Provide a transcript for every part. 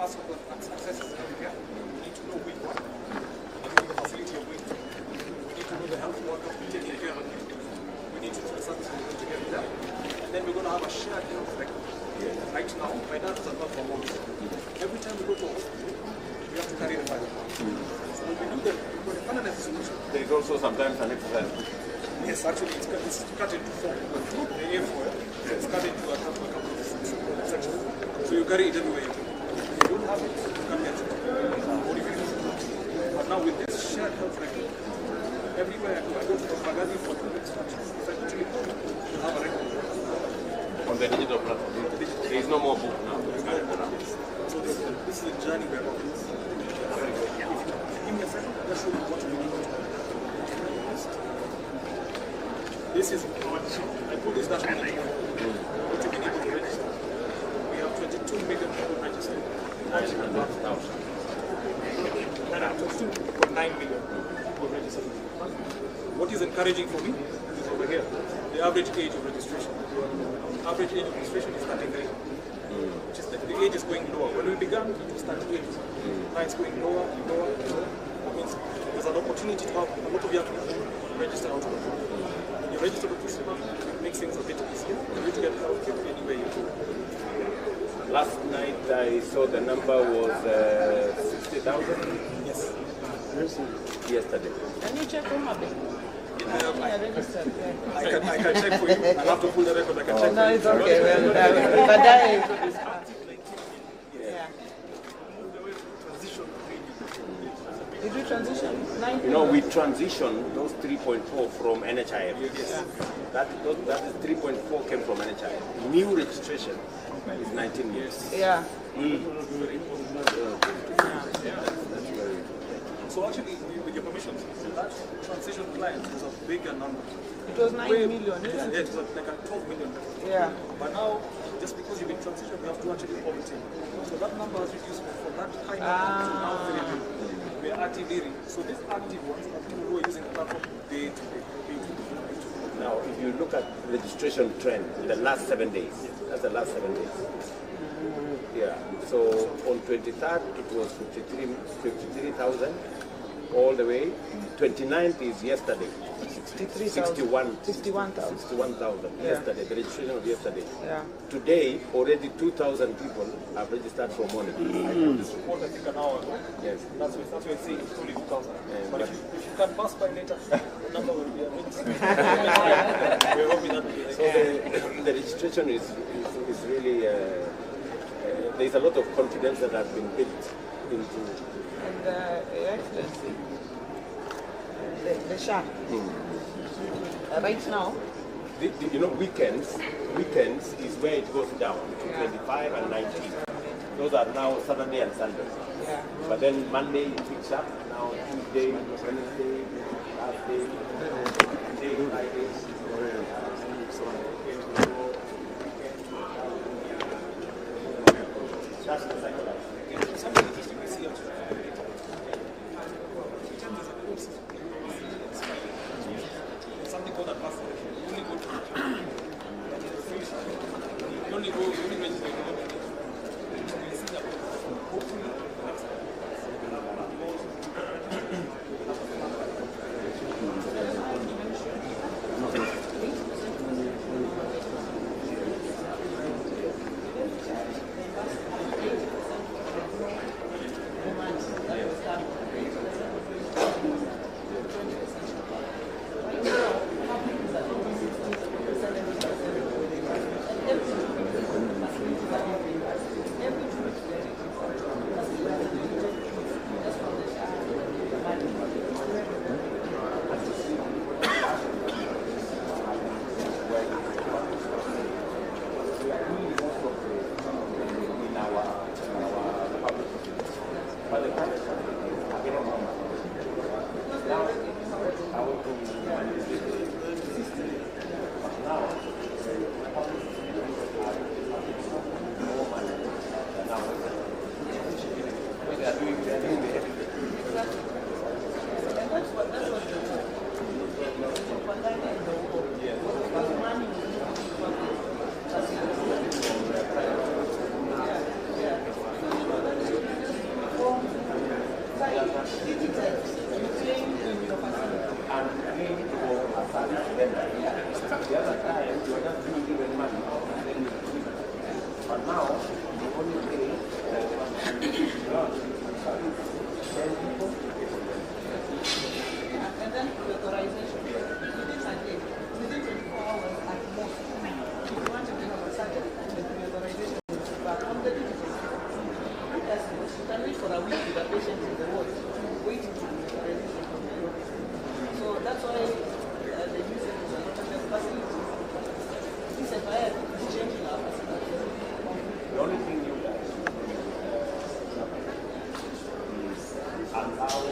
person who accesses healthcare, we need to know who you are, and the facility you're going to. We need to know the health workers taking care of you. We need to know the services we're going to get there. And then we're going to have a shared health record. Right now, my dad is about Vermont. Every time we go to a hospital, we have to carry the file. So when we do that, we're going to find an solution. There is also sometimes an exercise. Yes, actually, it's cut into four. The A4, it's cut into a couple of sections. So you carry it everywhere you go. If you don't have it, you can't get it. But now with this shared health record, everywhere I go to Bagadi for 2 instructions. If I go to Liko, you have a record. On the digital platform, there is no more book now. So this is a journey we're on. Give me a second, let's show you what we need. This is our I put this dashboard in here. What you've been able to register. We have 22 million people registered. 22.9 million people registered. What is encouraging for me is over here. The average age of registration. Average age of registration is 33. Which is the age is going lower. When we began, it was 38. Now it's going lower. That means there's an opportunity to have a lot of young people register out of the world. When you register with this one, it makes things a bit easier. You need to get healthcare anywhere you go. Last night I saw the number was 60,000. Yes. Yesterday. Can you check on my bill? I can check for you. I have to pull the record. I can check. No, it's okay. But that did we transition? You know, we transitioned those 3.4 from NHIF. Yes. That is 3.4 came from NHIF. New registration is 19 years. Yeah. So actually, with your permission, that transition client was a bigger number. It was 9 million, isn't it? Yeah, it was like a 12 million. Yeah. But now, just because you've been transitioned, we have to actually opt in. So that number has reduced from that high number to now 3 million. We are active. So these active ones are people who are using the platform day to day. Now, if you look at registration trend in the last 7 days, that's the last 7 days. Yeah. So on 23rd it was 53,000 all the way. 29th is yesterday. 61,000. 61,000 yesterday. The registration of yesterday. Yeah. Today already 2,000 people have registered for money. I got this report I think an hour ago. Yes. That's why it's saying it's only 2,000. But if you can pass by later, the number will be a bit. We're hoping that will be so the registration is really there's a lot of confidence that has been built into. And Excellency, the SHA. Right now, you know, weekends is where it goes down to 25 and 19. Those are now Saturday and Sunday. Yeah. But then Monday it picks up. Now Tuesday, Wednesday, Thursday, Friday. That's the cycle. Something interesting we see also. Something called a pass. You only go to you only register. We see that hopefully and paying for a service vendor. The other time, you were just being given money, then you give it. But now, you only pay And then the authorization. Within 24 hours at most. If you want to have a certain authorization, but on the digital system, you can wait for a week with a patient in the ward, waiting for the authorization from the doctor. So that's why the usage is a lot of the facilities. This environment is changing our facilities. the only thing you guys is allow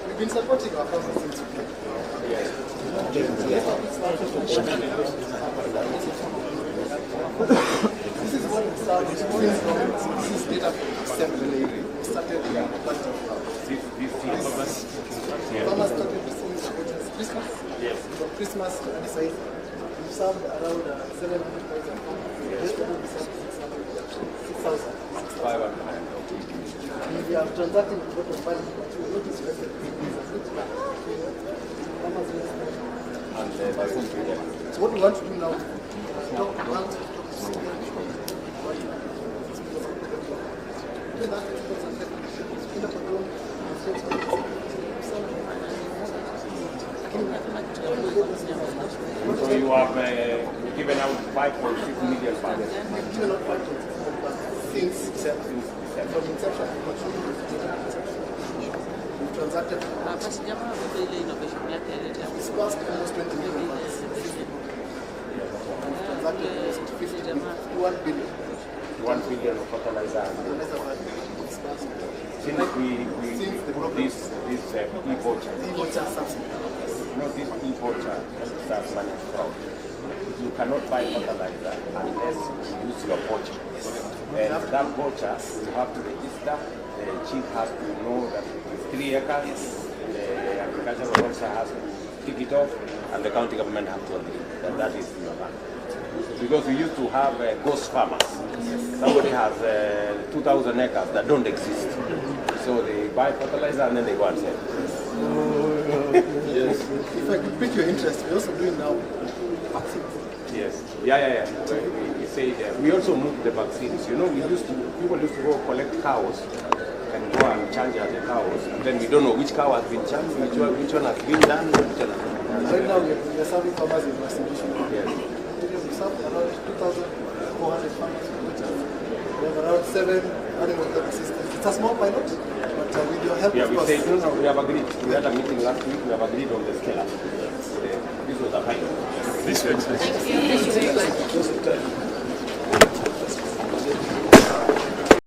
We've been supporting our farmers since we came. This is what it started. This is data from December. We started planting flowers. Farmers started receiving support since Christmas. Yes. From Christmas to December, we've served around 700,000 farmers. Yesterday we served 6,000. 500. We have transacted a lot of money, but we will not discuss it. It's a good plan. Farmers will spend. So what we want to do now, talk to banks, talk to students, So you have given out 5.6 million pounds. we've given out 5 since December. From inception, we've transacted. It's past almost 20 million pounds. We've transacted almost 51 billion. 1 billion of fertilizer. Since we put this e-voucher, this e-voucher starts money fraud. You cannot buy fertilizer unless you use your voucher. And that voucher, you have to register. The chief has to know that it's 3 acres. The agricultural officer has to tick it off, and the county government has to agree that that is your land. Because we used to have ghost farmers. Somebody has 2,000 acres that don't exist. So they buy fertilizer and then they go and sell. Yes. If I could pick your interest, we're also doing now vaccines. Yes. Yeah. We say we also moved the vaccines. You know, people used to go collect cows and go and charge at the cows, and then we don't know which cow has been charged, which one has been done, which one has been done. Right now we are serving farmers in vaccination. Yes. We serve around 2,400 farmers. We have around 7 animal health systems. It's a small pilot, but with your help, Yeah, of we course. say no. We have agreed. We had a meeting last week. We have agreed on the scale up. This was a pilot. This way.